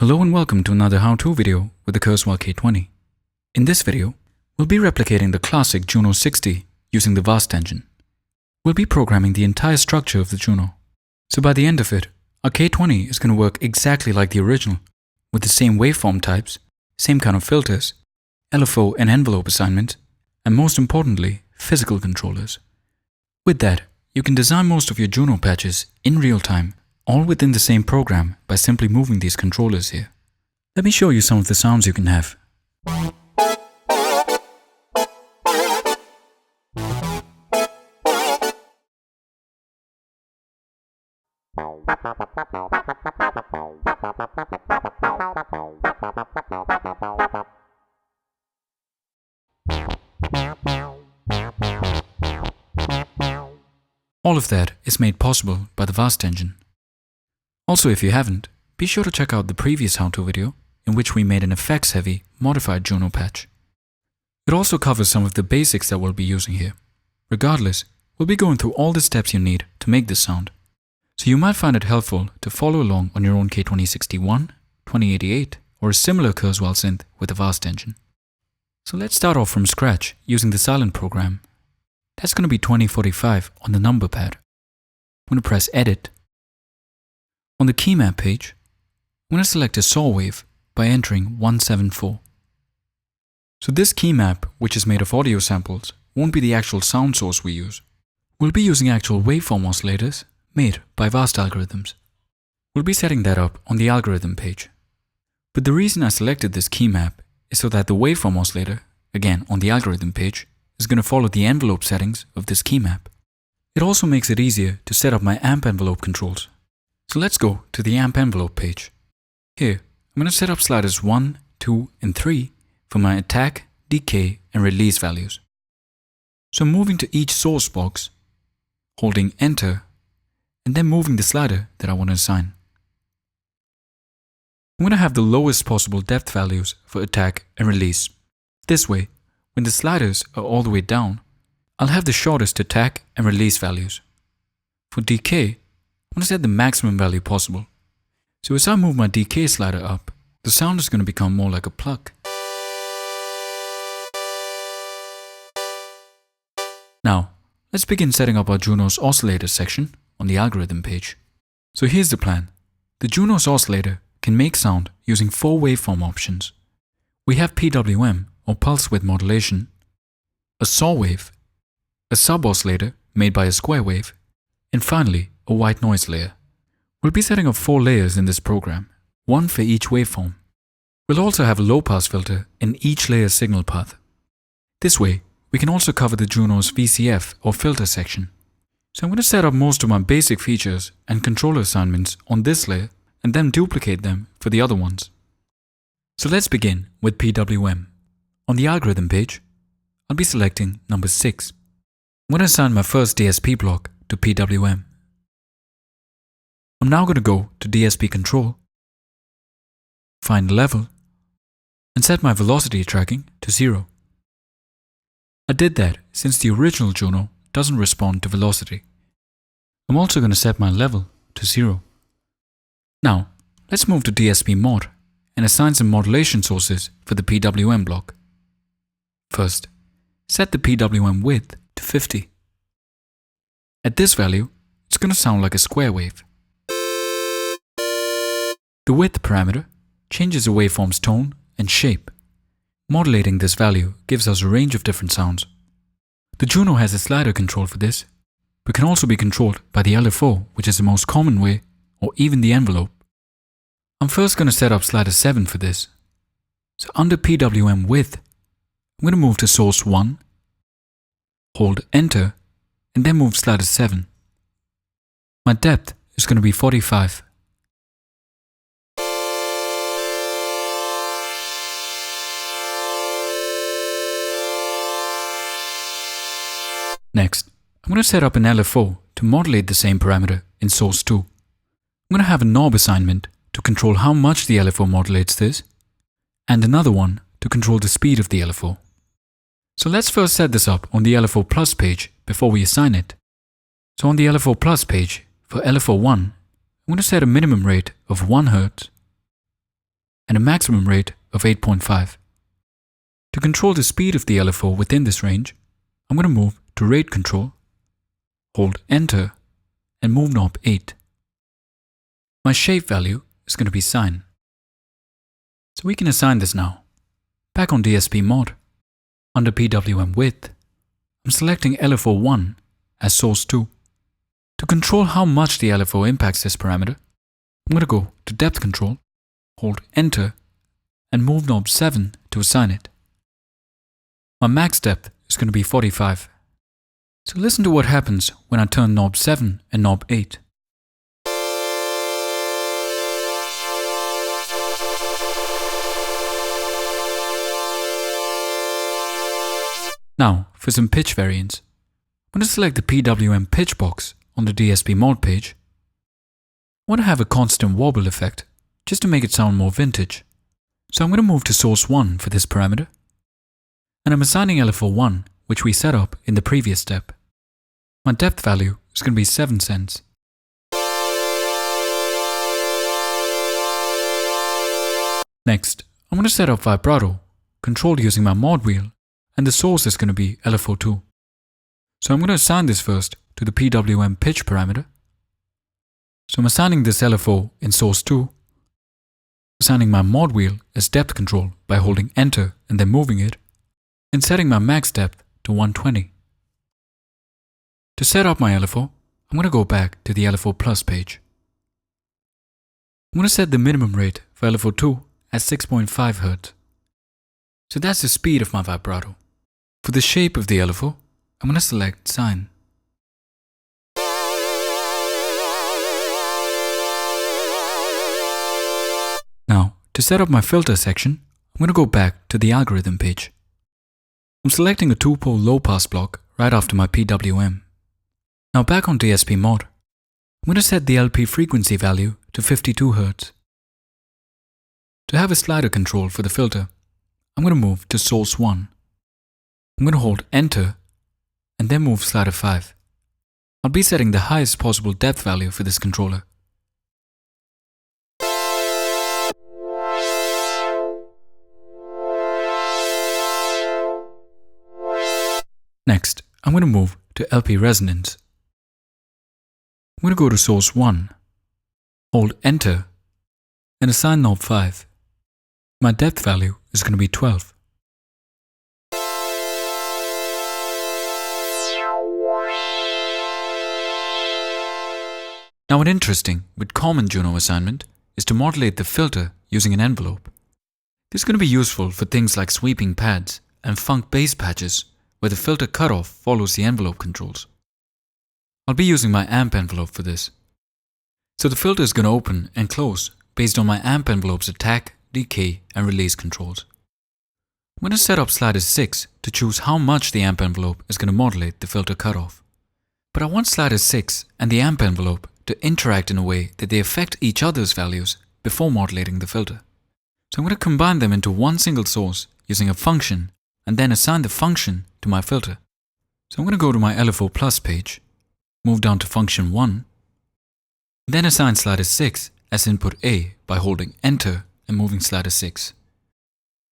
Hello and welcome to another how-to video with the Kurzweil K20. In this video, we'll be replicating the classic Juno-60 using the V.A.S.T engine. We'll be programming the entire structure of the Juno. So by the end of it, our K20 is going to work exactly like the original, with the same waveform types, same kind of filters, LFO and envelope assignment, and most importantly, physical controllers. With that, you can design most of your Juno patches in real time, all within the same program by simply moving these controllers here. Let me show you some of the sounds you can have. All of that is made possible by the V.A.S.T engine. Also, if you haven't, be sure to check out the previous how-to video in which we made an effects-heavy, modified Juno patch. It also covers some of the basics that we'll be using here. Regardless, we'll be going through all the steps you need to make this sound, so you might find it helpful to follow along on your own K2061, 2088, or a similar Kurzweil synth with the V.A.S.T engine. So let's start off from scratch using the silent program. That's going to be 2045 on the number pad. I'm going to press Edit. On the key map page, I'm going to select a saw wave by entering 174. So this key map, which is made of audio samples, won't be the actual sound source we use. We'll be using actual waveform oscillators made by V.A.S.T algorithms. We'll be setting that up on the algorithm page. But the reason I selected this key map is so that the waveform oscillator, again on the algorithm page, is going to follow the envelope settings of this key map. It also makes it easier to set up my amp envelope controls. So let's go to the amp envelope page. Here, I'm going to set up sliders 1, 2, and 3 for my attack, decay, and release values. So I'm moving to each source box, holding Enter, and then moving the slider that I want to assign. I'm going to have the lowest possible depth values for attack and release. This way, when the sliders are all the way down, I'll have the shortest attack and release values. For decay, I'm going to set the maximum value possible. So as I move my decay slider up, the sound is going to become more like a pluck. Now, let's begin setting up our Juno's oscillator section on the algorithm page. So here's the plan. The Juno's oscillator can make sound using 4 waveform options. We have PWM, or pulse width modulation, a saw wave, a sub-oscillator made by a square wave, and finally, a white noise layer. We'll be setting up 4 layers in this program, 1 for each waveform. We'll also have a low-pass filter in each layer's signal path. This way, we can also cover the Juno's VCF or filter section. So I'm going to set up most of my basic features and controller assignments on this layer and then duplicate them for the other ones. So let's begin with PWM. On the algorithm page, I'll be selecting number 6. I'm going to assign my first DSP block to PWM. I'm now going to go to DSP control, find level, and set my velocity tracking to 0. I did that since the original Juno doesn't respond to velocity. I'm also going to set my level to 0. Now, let's move to DSP mod and assign some modulation sources for the PWM block. First, set the PWM width to 50. At this value, it's going to sound like a square wave. The width parameter changes the waveform's tone and shape. Modulating this value gives us a range of different sounds. The Juno has a slider control for this, but can also be controlled by the LFO, which is the most common way, or even the envelope. I'm first going to set up slider 7 for this. So under PWM width, I'm going to move to source 1, hold Enter, and then move slider 7. My depth is going to be 45. Next, I'm going to set up an LFO to modulate the same parameter in source 2. I'm going to have a knob assignment to control how much the LFO modulates this, and another one to control the speed of the LFO. So let's first set this up on the LFO Plus page before we assign it. So on the LFO Plus page, for LFO1, I'm going to set a minimum rate of 1 Hz and a maximum rate of 8.5. To control the speed of the LFO within this range, I'm going to move to Rate Control, hold Enter, and move knob 8. My shape value is going to be Sine. So we can assign this now. Back on DSP Mod, under PWM Width, I'm selecting LFO 1 as source 2. To control how much the LFO impacts this parameter, I'm going to go to Depth Control, hold Enter, and move knob 7 to assign it. My max depth is going to be 45. So listen to what happens when I turn knob 7 and knob 8. Now, for some pitch variance, I'm going to select the PWM pitch box on the DSP Mod page. I want to have a constant wobble effect, just to make it sound more vintage. So I'm going to move to source 1 for this parameter. And I'm assigning LFO 1, which we set up in the previous step. My depth value is going to be 7 cents. Next, I'm going to set up Vibrato, controlled using my mod wheel, and the source is going to be LFO 2. So I'm going to assign this first to the PWM pitch parameter. So I'm assigning this LFO in source 2, assigning my mod wheel as depth control by holding Enter and then moving it, and setting my max depth to 120. To set up my LFO, I'm going to go back to the LFO Plus page. I'm going to set the minimum rate for LFO 2 at 6.5 Hz. So that's the speed of my vibrato. For the shape of the LFO, I'm going to select Sine. Now, to set up my filter section, I'm going to go back to the algorithm page. I'm selecting a 2-pole low-pass block right after my PWM. Now back on DSP Mod, I'm going to set the LP frequency value to 52 Hz. To have a slider control for the filter, I'm going to move to source 1. I'm going to hold Enter and then move slider 5. I'll be setting the highest possible depth value for this controller. Next, I'm going to move to LP resonance. I'm going to go to source 1, hold Enter, and assign knob 5. My depth value is going to be 12. Now, what's interesting with common Juno assignment is to modulate the filter using an envelope. This is going to be useful for things like sweeping pads and funk bass patches where the filter cutoff follows the envelope controls. I'll be using my amp envelope for this. So the filter is going to open and close based on my amp envelope's attack, decay, and release controls. I'm going to set up slider 6 to choose how much the amp envelope is going to modulate the filter cutoff. But I want slider 6 and the amp envelope to interact in a way that they affect each other's values before modulating the filter. So I'm going to combine them into one single source using a function and then assign the function to my filter. So I'm going to go to my LFO Plus page, move down to function 1, then assign slider 6 as input A by holding Enter and moving slider 6.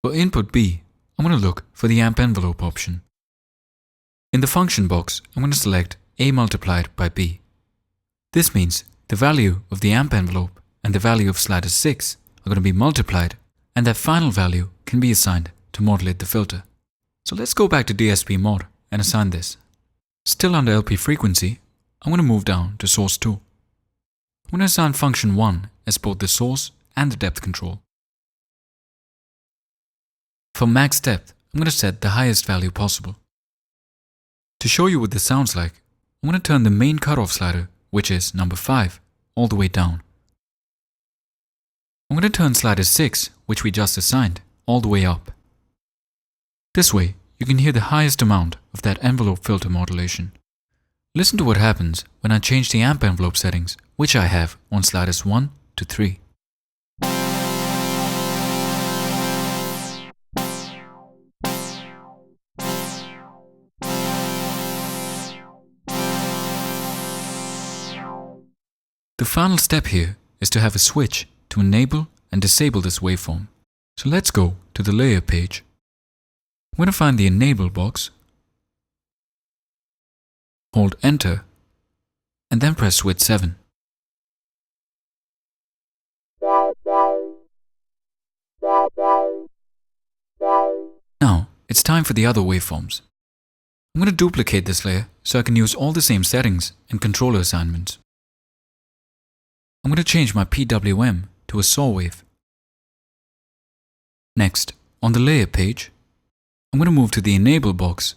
For input B, I'm going to look for the amp envelope option. In the function box, I'm going to select A multiplied by B. This means the value of the amp envelope and the value of slider 6 are going to be multiplied, and that final value can be assigned to modulate the filter. So let's go back to DSP Mod and assign this. Still under LP frequency, I'm going to move down to source 2. I'm going to assign function 1 as both the source and the depth control. For max depth, I'm going to set the highest value possible. To show you what this sounds like, I'm going to turn the main cutoff slider, which is number 5, all the way down. I'm going to turn slider 6, which we just assigned, all the way up. This way, you can hear the highest amount of that envelope filter modulation. Listen to what happens when I change the amp envelope settings, which I have on sliders 1 to 3. The final step here is to have a switch to enable and disable this waveform. So let's go to the layer page. I'm going to find the enable box, hold enter, and then press switch 7. Now, it's time for the other waveforms. I'm going to duplicate this layer so I can use all the same settings and controller assignments. I'm going to change my PWM to a saw wave. Next, on the layer page, I'm going to move to the enable box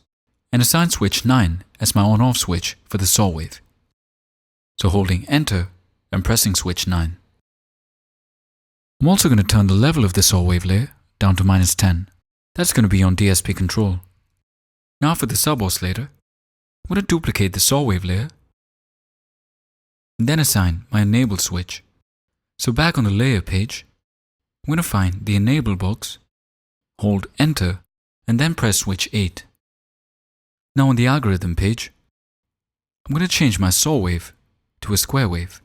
and assign switch 9 as my on-off switch for the saw wave. So holding enter and pressing switch 9. I'm also going to turn the level of the saw wave layer down to -10. That's going to be on DSP control. Now for the sub-oscillator, I'm going to duplicate the saw wave layer and then assign my enable switch. So back on the layer page, I'm going to find the enable box, hold enter, and then press switch 8. Now on the algorithm page, I'm going to change my saw wave to a square wave.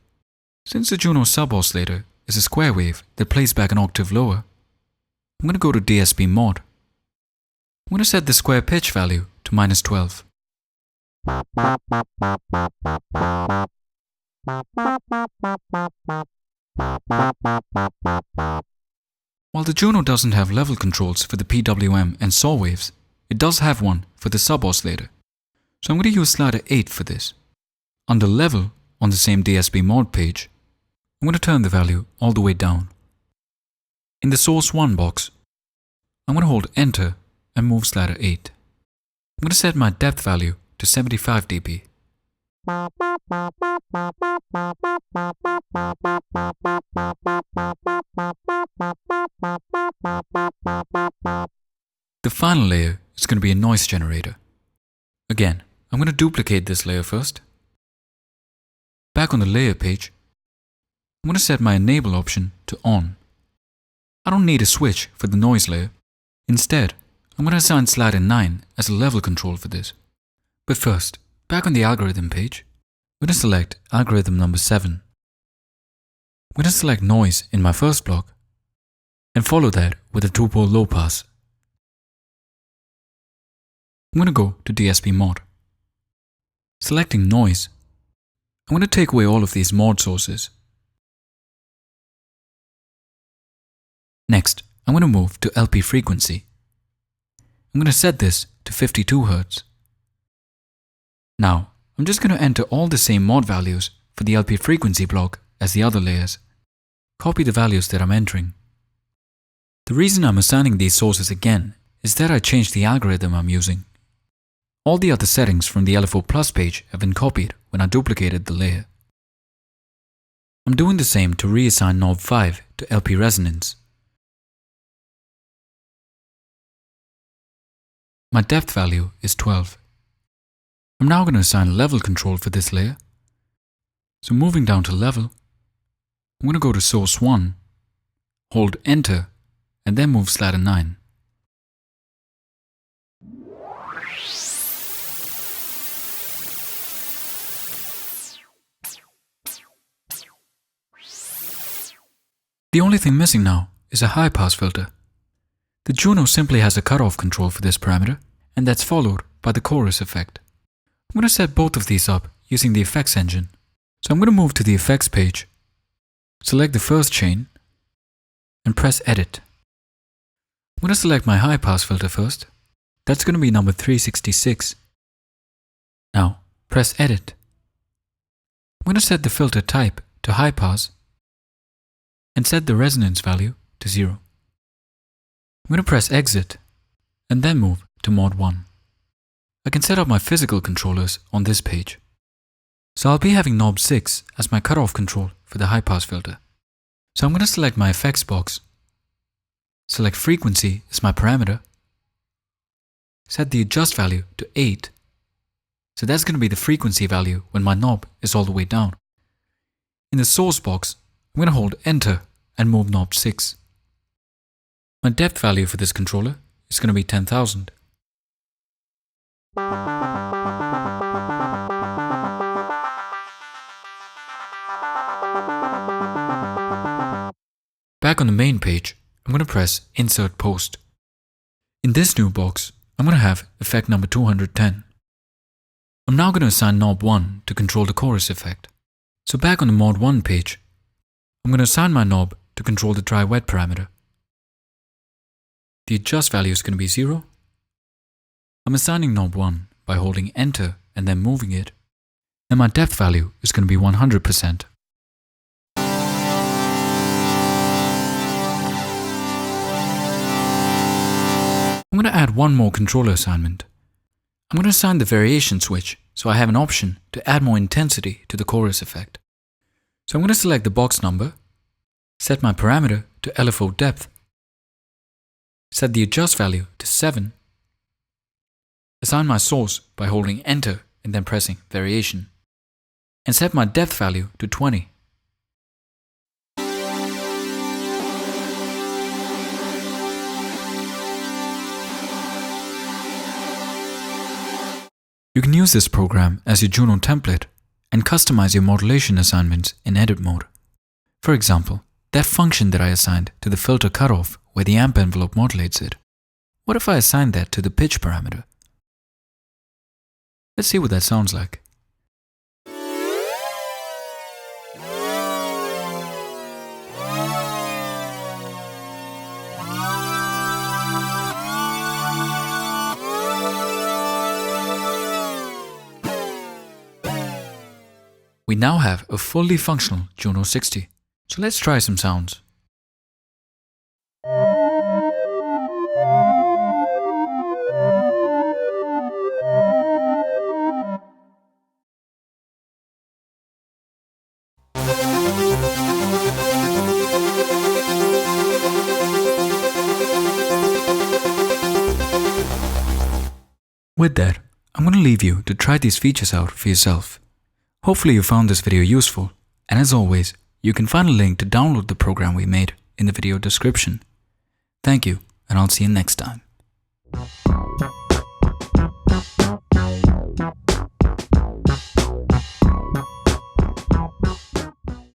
Since the Juno sub-oscillator is a square wave that plays back an octave lower, I'm going to go to DSP mod. I'm going to set the square pitch value to -12. While the Juno doesn't have level controls for the PWM and saw waves, it does have one for the sub-oscillator. So I'm going to use slider 8 for this. Under level, on the same DSP mod page, I'm going to turn the value all the way down. In the source 1 box, I'm going to hold enter and move slider 8. I'm going to set my depth value to 75 dB. The final layer is going to be a noise generator. Again, I'm going to duplicate this layer first. Back on the layer page, I'm going to set my enable option to on. I don't need a switch for the noise layer. Instead, I'm going to assign slider 9 as a level control for this. But first, back on the algorithm page, I'm going to select algorithm number 7. I'm going to select noise in my first block and follow that with a 2-pole low pass. I'm going to go to DSP mod. Selecting noise, I'm going to take away all of these mod sources. Next, I'm going to move to LP frequency. I'm going to set this to 52 Hz. Now, I'm just going to enter all the same mod values for the LP frequency block as the other layers. Copy the values that I'm entering. The reason I'm assigning these sources again is that I changed the algorithm I'm using. All the other settings from the LFO Plus page have been copied when I duplicated the layer. I'm doing the same to reassign knob 5 to LP resonance. My depth value is 12. I'm now going to assign level control for this layer. So moving down to level, I'm going to go to source 1, hold enter, and then move slider 9. The only thing missing now is a high pass filter. The Juno simply has a cutoff control for this parameter, and that's followed by the chorus effect. I'm going to set both of these up using the effects engine. So I'm going to move to the effects page, select the first chain, and press edit. I'm going to select my high pass filter first. That's going to be number 366. Now, press edit. I'm going to set the filter type to high pass and set the resonance value to 0. I'm going to press exit and then move to mod 1. I can set up my physical controllers on this page. So I'll be having knob 6 as my cutoff control for the high pass filter. So I'm going to select my effects box, select frequency as my parameter, set the adjust value to 8. So that's going to be the frequency value when my knob is all the way down. In the source box, I'm going to hold enter and move knob 6. My depth value for this controller is going to be 10,000. Back on the main page, I'm going to press Insert Post. In this new box, I'm going to have effect number 210. I'm now going to assign knob 1 to control the chorus effect. So back on the mod 1 page, I'm going to assign my knob to control the dry-wet parameter. The adjust value is going to be 0. I'm assigning knob 1 by holding Enter and then moving it. And my depth value is going to be 100%. I'm going to add one more controller assignment. I'm going to assign the variation switch so I have an option to add more intensity to the chorus effect. So I'm going to select the box number, set my parameter to LFO depth, set the adjust value to 7, assign my source by holding Enter and then pressing Variation, and set my depth value to 20. You can use this program as your Juno template and customize your modulation assignments in edit mode. For example, that function that I assigned to the filter cutoff where the amp envelope modulates it. What if I assign that to the pitch parameter? Let's see what that sounds like. We now have a fully functional Juno-60. So let's try some sounds. With that, I'm going to leave you to try these features out for yourself. Hopefully you found this video useful, and as always, you can find a link to download the program we made in the video description. Thank you, and I'll see you next time.